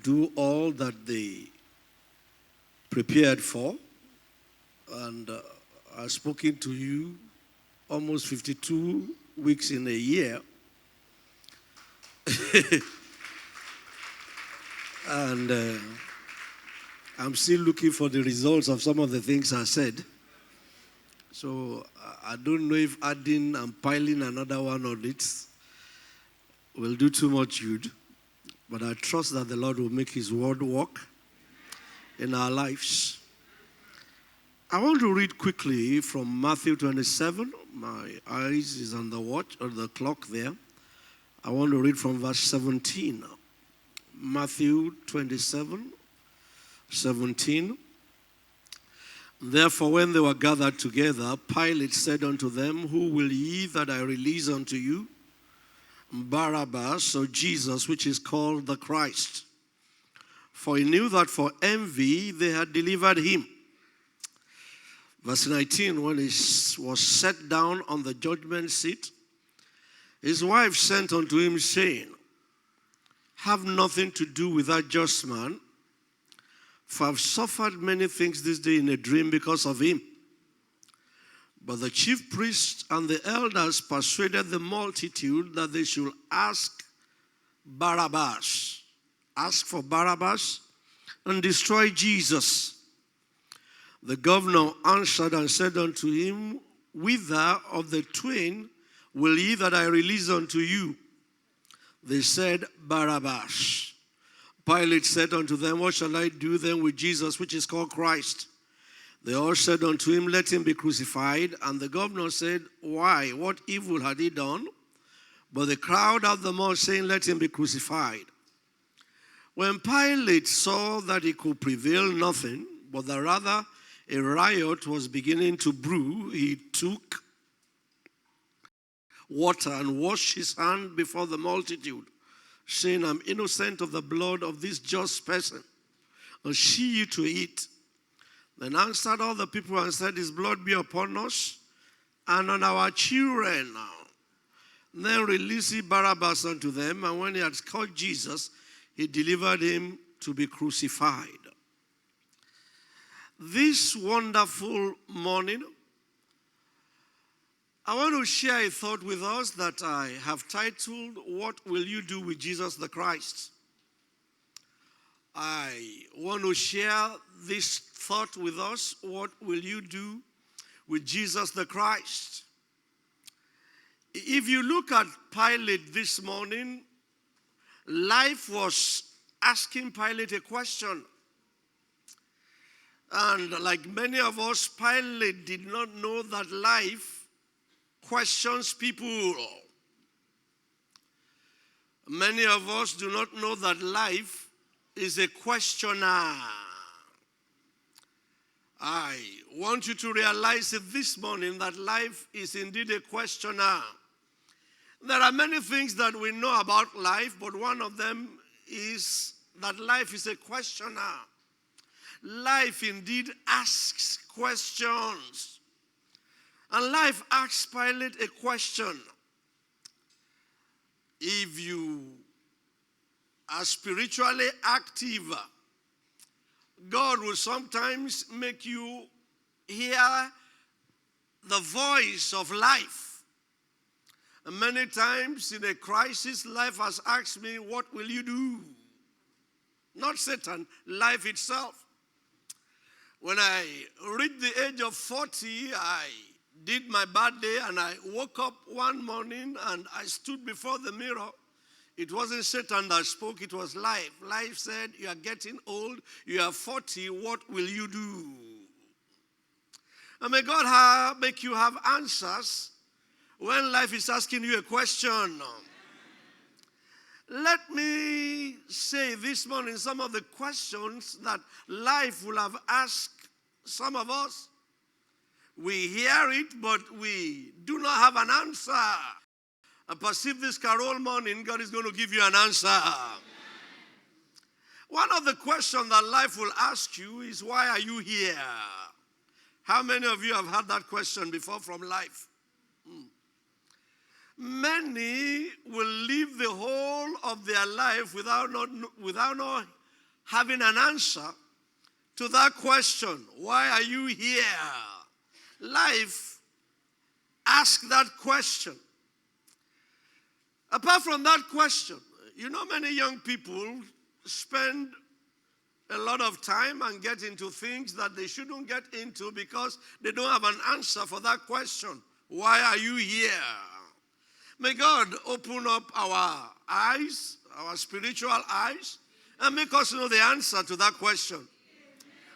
do all that they prepared for. And I've spoken to you almost 52 weeks in a year. And I'm still looking for the results of some of the things I said. So I don't know if adding and piling another one on it will do too much good. But I trust that the Lord will make his word work in our lives. I want to read quickly from Matthew 27. My eyes is on the watch or the clock there. I want to read from verse 17. Matthew 27, 17. Therefore, when they were gathered together, Pilate said unto them, Who will ye that I release unto you? Barabbas, or Jesus, which is called the Christ. For he knew that for envy they had delivered him. Verse 19, when he was set down on the judgment seat, his wife sent unto him, saying, Have nothing to do with that just man, for I've suffered many things this day in a dream because of him. But the chief priests and the elders persuaded the multitude that they should ask Barabbas, ask for Barabbas, and destroy Jesus. The governor answered and said unto him, Whither of the twain will ye that I release unto you? They said, Barabbas. Pilate said unto them, What shall I do then with Jesus, which is called Christ? They all said unto him, Let him be crucified. And the governor said, Why? What evil had he done? But the crowd out the more, saying, Let him be crucified. When Pilate saw that he could prevail nothing, but that rather a riot was beginning to brew, he took water and washed his hand before the multitude, saying, I'm innocent of the blood of this just person. And she you to eat. Then answered all the people and said, His blood be upon us and on our children. Then released he Barabbas unto them, and when he had caught Jesus, he delivered him to be crucified. This wonderful morning, I want to share a thought with us that I have titled, What Will You Do with Jesus the Christ? I want to share this thought with us. What will you do with Jesus the Christ? If you look at Pilate this morning, life was asking Pilate a question. And like many of us, Pilate did not know that life questions people. Many of us do not know that life is a questioner. I want you to realize it this morning that life is indeed a questioner. There are many things that we know about life, but one of them is that life is a questioner. Life indeed asks questions. And life asks Pilate a question. If you are spiritually active, God will sometimes make you hear the voice of life. And many times in a crisis, life has asked me, what will you do? Not Satan, life itself. When I reached the age of 40, I did my birthday and I woke up one morning and I stood before the mirror. It wasn't Satan that spoke, it was life. Life said, you are getting old, you are 40, what will you do? And may God make you have answers when life is asking you a question. Let me say this morning some of the questions that life will have asked some of us. We hear it, but we do not have an answer. I perceive this carol morning, God is going to give you an answer. One of the questions that life will ask you is, why are you here? How many of you have had that question before from life? Many will live the whole of their life without not having an answer to that question. Why are you here? Life asks that question. Apart from that question, many young people spend a lot of time and get into things that they shouldn't get into because they don't have an answer for that question. Why are you here? May God open up our eyes, our spiritual eyes, and make us know the answer to that question.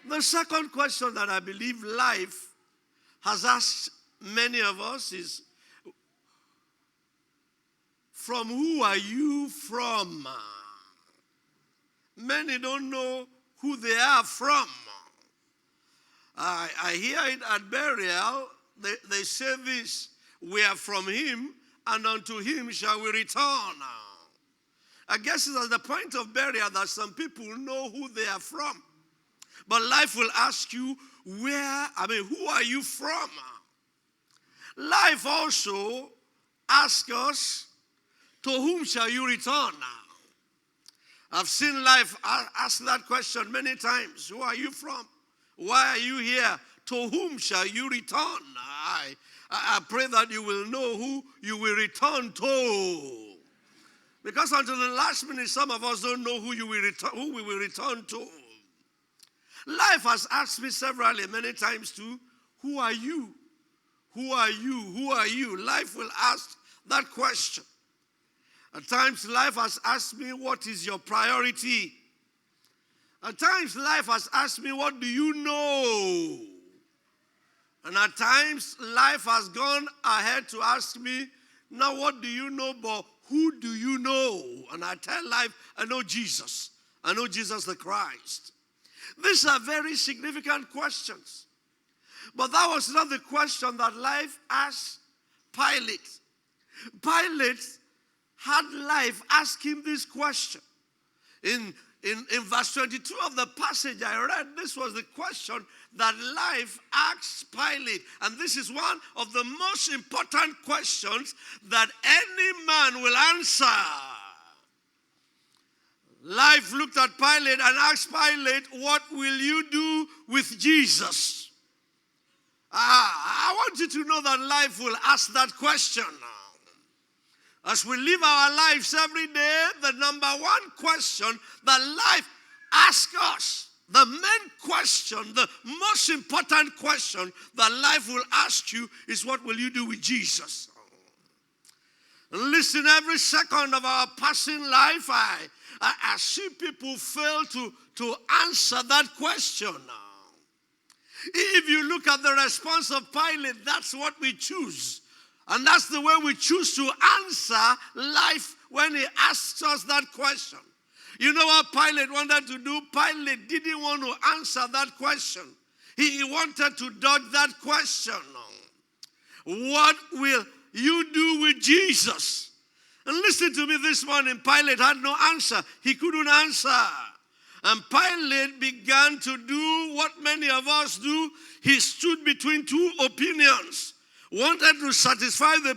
The second question that I believe life has asked many of us is, from who are you from? Many don't know who they are from. I hear it at burial. They say this: we are from him, and unto him shall we return. I guess it's at the point of burial that some people know who they are from. But life will ask you, who are you from? Life also asks us, to whom shall you return? I've seen life ask that question many times. Who are you from? Why are you here? To whom shall you return? I pray that you will know who you will return to. Because until the last minute, some of us don't know who we will return to. Life has asked me severally, many times too, who are you? Who are you? Who are you? Life will ask that question. At times, life has asked me, what is your priority? At times, life has asked me, what do you know? And at times, life has gone ahead to ask me, now what do you know, but who do you know? And I tell life, I know Jesus. I know Jesus the Christ. These are very significant questions. But that was not the question that life asked Pilate. Pilate had life ask him this question. In verse 22 of the passage I read, this was the question that life asked Pilate. And this is one of the most important questions that any man will answer. Life looked at Pilate and asked Pilate, what will you do with Jesus? I want you to know that life will ask that question. As we live our lives every day, the number one question that life asks us, the main question, the most important question that life will ask you is, what will you do with Jesus? And listen, every second of our passing life, I see people fail to answer that question. If you look at the response of Pilate, that's what we choose. And that's the way we choose to answer life when he asks us that question. You know what Pilate wanted to do? Pilate didn't want to answer that question. He wanted to dodge that question. What will you do with Jesus? And listen to me this morning, Pilate had no answer. He couldn't answer. And Pilate began to do what many of us do. He stood between two opinions. Wanted to satisfy the